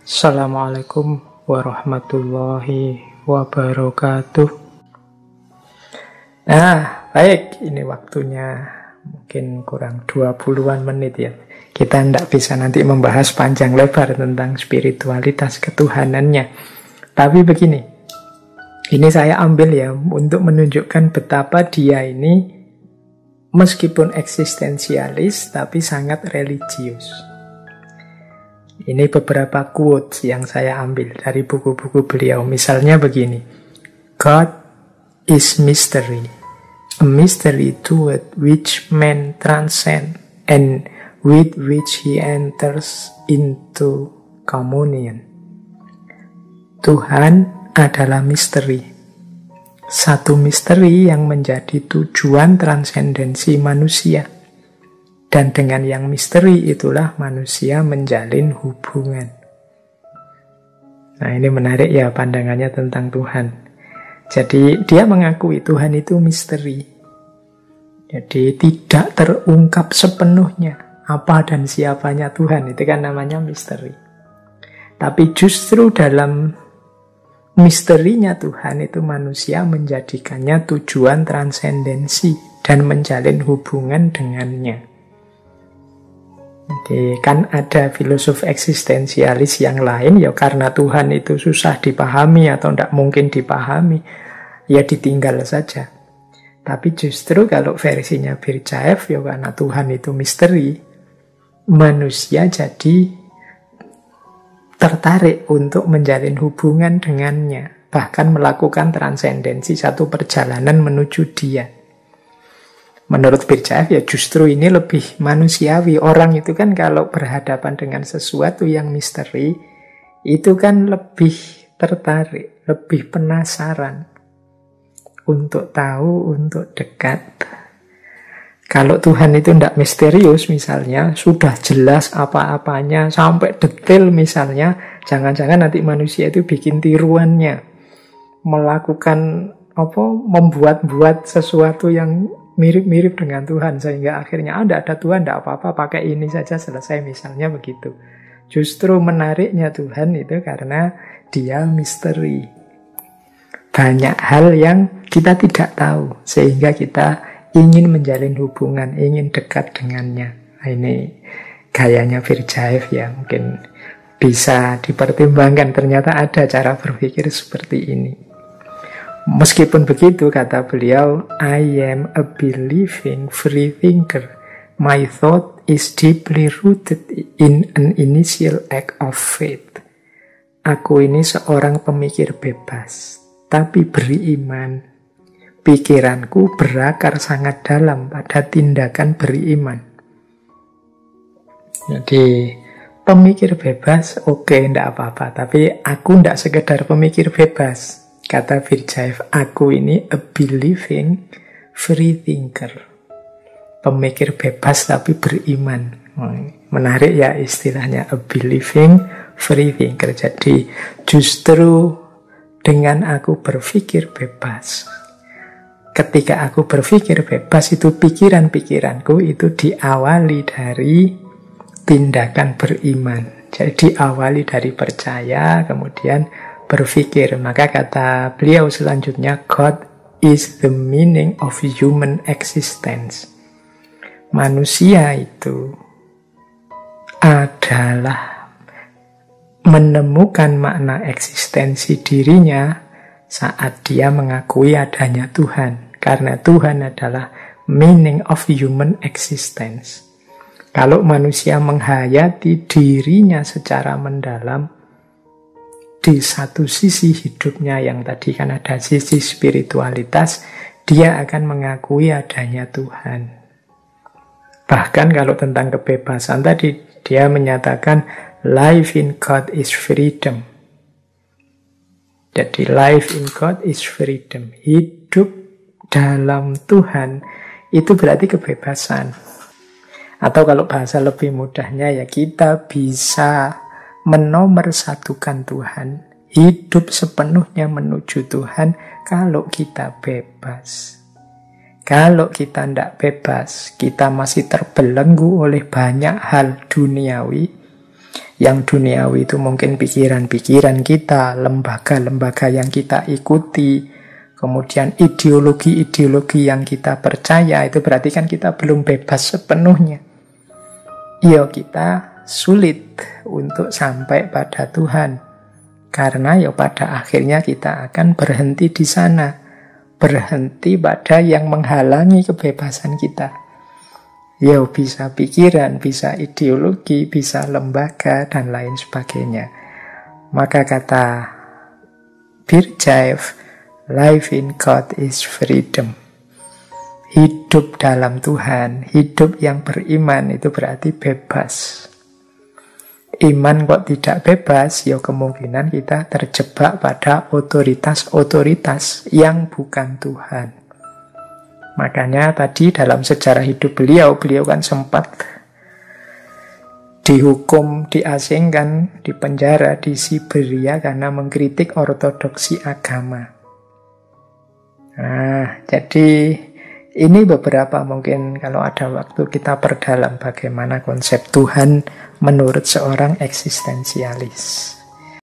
Assalamualaikum warahmatullahi wabarakatuh. Nah, baik, ini waktunya mungkin kurang 20-an menit ya. Kita tidak bisa nanti membahas panjang lebar tentang spiritualitas ketuhanannya. Tapi begini, ini saya ambil ya untuk menunjukkan betapa dia ini meskipun eksistensialis tapi sangat religius. Ini beberapa quotes yang saya ambil dari buku-buku beliau. Misalnya begini, God is mystery, a mystery to which man transcend and with which he enters into communion. Tuhan adalah misteri. Satu misteri yang menjadi tujuan transendensi manusia. Dan dengan yang misteri itulah manusia menjalin hubungan. Nah, ini menarik ya pandangannya tentang Tuhan. Jadi dia mengakui Tuhan itu misteri. Jadi tidak terungkap sepenuhnya apa dan siapanya Tuhan. Itu kan namanya misteri. Tapi justru dalam misterinya Tuhan itu manusia menjadikannya tujuan transendensi dan menjalin hubungan dengannya. Jadi kan ada filosof eksistensialis yang lain, ya karena Tuhan itu susah dipahami atau tidak mungkin dipahami, ya ditinggal saja. Tapi justru kalau versinya Birjaev, ya karena Tuhan itu misteri, manusia jadi tertarik untuk menjalin hubungan dengannya, bahkan melakukan transendensi satu perjalanan menuju dia. Menurut Birjaev ya justru ini lebih manusiawi. Orang itu kan kalau berhadapan dengan sesuatu yang misteri, itu kan lebih tertarik, lebih penasaran untuk tahu, untuk dekat. Kalau Tuhan itu tidak misterius misalnya, sudah jelas apa-apanya, sampai detail misalnya, jangan-jangan nanti manusia itu bikin tiruannya, melakukan membuat-buat sesuatu yang mirip-mirip dengan Tuhan, sehingga akhirnya tidak ada Tuhan, tidak apa-apa, pakai ini saja selesai, misalnya begitu. Justru menariknya Tuhan itu karena dia misteri. Banyak hal yang kita tidak tahu, sehingga kita ingin menjalin hubungan, ingin dekat dengannya. Nah, ini gayanya Birjaev ya, mungkin bisa dipertimbangkan, ternyata ada cara berpikir seperti ini. Meskipun begitu, kata beliau, I am a believing free thinker. My thought is deeply rooted in an initial act of faith. Aku ini seorang pemikir bebas, tapi beriman. Pikiranku berakar sangat dalam pada tindakan beriman. Jadi, pemikir bebas, oke, tidak apa-apa. Tapi aku tidak sekedar pemikir bebas. Kata Birjaev, aku ini a believing free thinker. Pemikir bebas tapi beriman. Menarik ya istilahnya, a believing free thinker. Jadi justru dengan aku berpikir bebas, ketika aku berpikir bebas, itu pikiran-pikiranku itu diawali dari tindakan beriman. Jadi diawali dari percaya, kemudian berpikir. Maka kata beliau selanjutnya, God is the meaning of human existence. Manusia itu adalah menemukan makna eksistensi dirinya saat dia mengakui adanya Tuhan. Karena Tuhan adalah meaning of human existence. Kalau manusia menghayati dirinya secara mendalam, di satu sisi hidupnya yang tadi kan ada sisi spiritualitas, dia akan mengakui adanya Tuhan. Bahkan kalau tentang kebebasan tadi, dia menyatakan life in God is freedom. Jadi life in God is freedom. Hidup dalam Tuhan itu berarti kebebasan. Atau kalau bahasa lebih mudahnya ya, kita bisa menomorsatukan Tuhan, hidup sepenuhnya menuju Tuhan kalau kita bebas. Kalau kita tidak bebas, kita masih terbelenggu oleh banyak hal duniawi Yang duniawi itu mungkin pikiran-pikiran kita, lembaga-lembaga yang kita ikuti, kemudian ideologi-ideologi yang kita percaya. Itu berarti kan kita belum bebas sepenuhnya. Ya, kita sulit untuk sampai pada Tuhan. Karena ya pada akhirnya kita akan berhenti di sana. Berhenti pada yang menghalangi kebebasan kita. Ya bisa pikiran, bisa ideologi, bisa lembaga, dan lain sebagainya. Maka kata Berdyaev, life in God is freedom. Hidup dalam Tuhan, hidup yang beriman itu berarti bebas. Iman kok tidak bebas, ya kemungkinan kita terjebak pada otoritas-otoritas yang bukan Tuhan. Makanya tadi dalam sejarah hidup beliau kan sempat dihukum, diasingkan, dipenjara di Siberia karena mengkritik ortodoksi agama. Nah, jadi ini beberapa mungkin kalau ada waktu kita perdalam bagaimana konsep Tuhan menurut seorang eksistensialis.